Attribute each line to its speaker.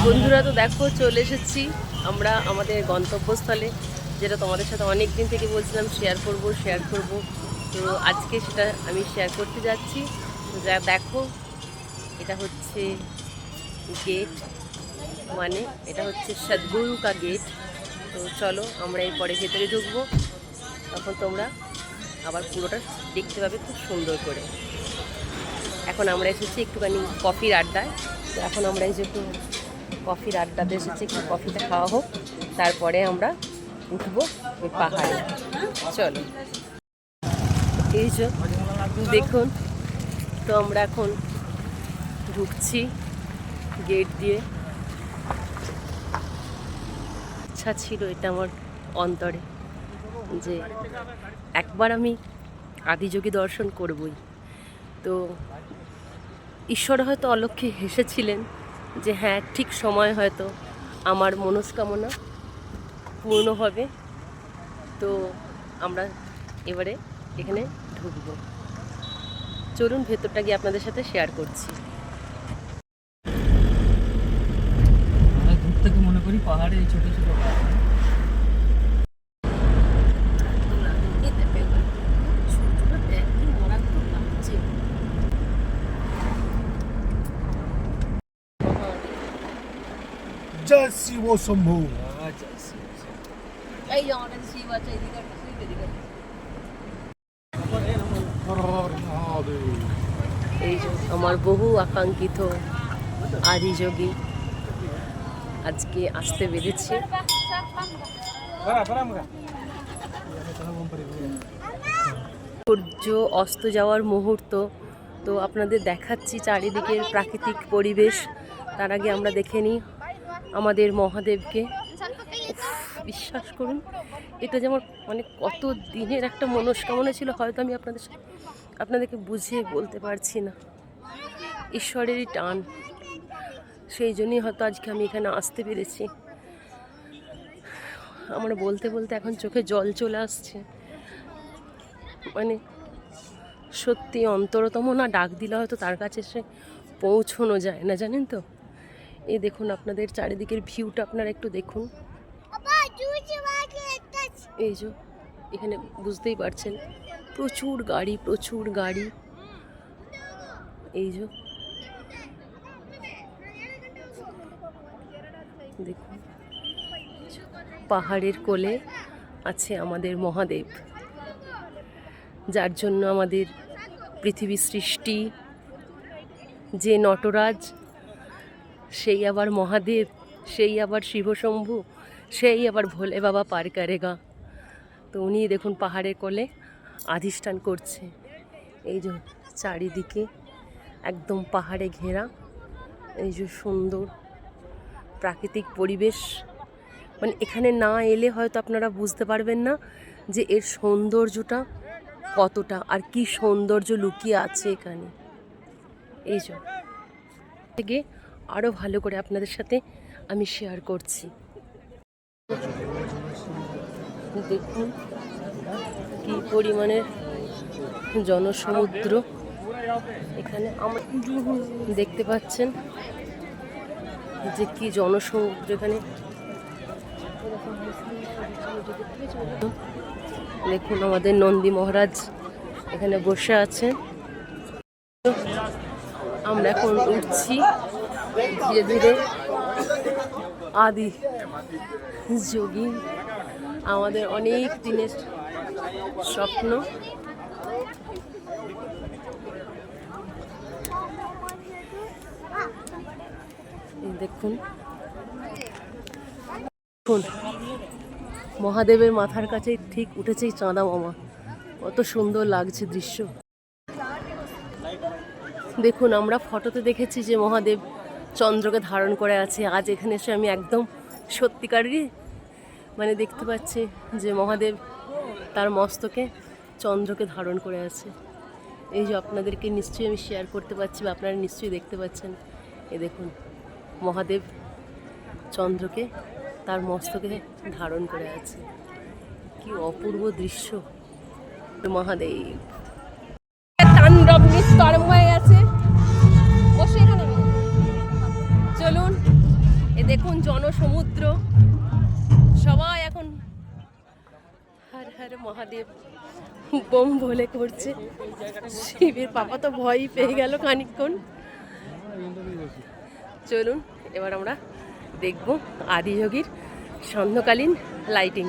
Speaker 1: বন্ধুরা, তো দেখো চলে এসেছি আমরা আমাদের গন্তব্যস্থলে, যেটা তোমাদের সাথে অনেক দিন থেকে বলছিলাম শেয়ার করব। তো আজকে সেটা আমি শেয়ার করতে যাচ্ছি। তো যা দেখো, এটা হচ্ছে গেট, মানে এটা হচ্ছে সদ্গুরু কা গেট। তো চলো আমরা এরপরে ভেতরে ঢুকবো, তখন তোমরা আবার পুরোটা দেখতে পাবে খুব সুন্দর করে। এখন আমরা এসেছি একটুখানি কফির আড্ডায়। তো এখন আমরা এই যে একটু কফির আড্ডাতে এসেছি, একটু কফিটা খাওয়া হোক, তারপরে আমরা উঠবো ওই পাহাড়ে। চলো, এই যে দেখুন, তো আমরা এখন ঢুকছি গেট দিয়ে। ইচ্ছা ছিল এটা আমার অন্তরে যে একবার আমি আদিযোগী দর্শন করবই। তো ঈশ্বর হয়তো অলক্ষ্যে হেসেছিলেন যে হ্যাঁ, ঠিক সময় হয়তো আমার মনস্কামনা পূর্ণ হবে। তো আমরা এবারে এখানে ঢুকবো। চলুন ভেতরটা গিয়ে আপনাদের সাথে শেয়ার করছি।
Speaker 2: দূর থেকে মনে করি পাহাড়ে এই ছোট ছোট
Speaker 3: জয় শিব শম্ভু।
Speaker 1: এই যে আমাদের শিব আছে, এদিকে এই যে আমার বহু আকাঙ্ক্ষিত আদিযোগী আজকে আসতে পেরেছি। সূর্য অস্ত যাওয়ার মুহূর্ত, তো আপনাদের দেখাচ্ছি চারিদিকের প্রাকৃতিক পরিবেশ। তার আগে আমরা দেখে নিই আমাদের মহাদেবকে। বিশ্বাস করুন, এটা যেমন মানে কত দিনের একটা মনস্কামনা ছিল, হয়তো আমি আপনাদেরকে বুঝিয়ে বলতে পারছি না। ঈশ্বরেরই টান, সেই জন্যই হয়তো আজকে আমি এখানে আসতে পেরেছি। আমরা বলতে বলতে এখন চোখে জল চলে আসছে। মানে সত্যি অন্তরতম না ডাক দিলে হয়তো তার কাছে এসে পৌঁছানো যায় না, জানেন তো। এই দেখুন আপনাদের চারিদিকের ভিউটা আপনারা একটু দেখুন। এই যে এখানে বুঝতেই পারছেন প্রচুর গাড়ি। এই যে দেখুন, পাহাড়ের কোলে আছে আমাদের মহাদেব, যার জন্য আমাদের পৃথিবী সৃষ্টি। যে নটরাজ, সেই আবার মহাদেব, সেই আবার শিবশম্ভু, সেই আবার ভোলে বাবা পার করেগা। তো উনি দেখুন পাহাড়ের কোলে আধিষ্ঠান করছে। এই যে চারিদিকে একদম পাহাড়ে ঘেরা, এই যে সুন্দর প্রাকৃতিক পরিবেশ। মানে এখানে না এলে হয়তো আপনারা বুঝতে পারবেন না যে এর সৌন্দর্যটা কতটা, আর কি সৌন্দর্য লুকিয়ে আছে এখানে। এই যে থেকে আরও ভালো করে আপনাদের সাথে আমি শেয়ার করছি। দেখুন কি পরিমাণের জনসমুদ্র এখানে আমরা দেখতে পাচ্ছেন, যে কি জনসমুদ্র এখানে। দেখুন আমাদের নন্দী মহারাজ এখানে বসে আছেন। আমরা এখন উঠছি ধীরে ধীরে। আদি যোগী আমাদের অনেক দিনের স্বপ্ন। দেখুন মহাদেবের মাথার কাছে ঠিক উঠেছে চাঁদা মামা, কত সুন্দর লাগছে দৃশ্য। দেখুন আমরা ফটোতে দেখেছি যে মহাদেব চন্দ্রকে ধারণ করে আছে, আজ এখানে এসে আমি একদম সত্যিকারই মানে দেখতে পাচ্ছি যে মহাদেব তার মস্তকে চন্দ্রকে ধারণ করে আছে। এই যে আপনাদেরকে নিশ্চয়ই আমি শেয়ার করতে পারছি, বা আপনারা নিশ্চয়ই দেখতে পাচ্ছেন। এ দেখুন মহাদেব চন্দ্রকে তার মস্তকে ধারণ করে আছে, কি অপূর্ব দৃশ্য। মহাদেব তাণ্ডব নৃত্য আরম্ভ হয়ে গেছে। চলুন দেখুন জনসমুদ্র, সবাই এখন হর হর মহাদেব বোম বলে করছে। শিবের পাপা তো ভয়ই পেয়ে গেল খানিকক্ষণ। চলুন এবার আমরা দেখব আদিযোগীর সান্ধ্যকালীন লাইটিং।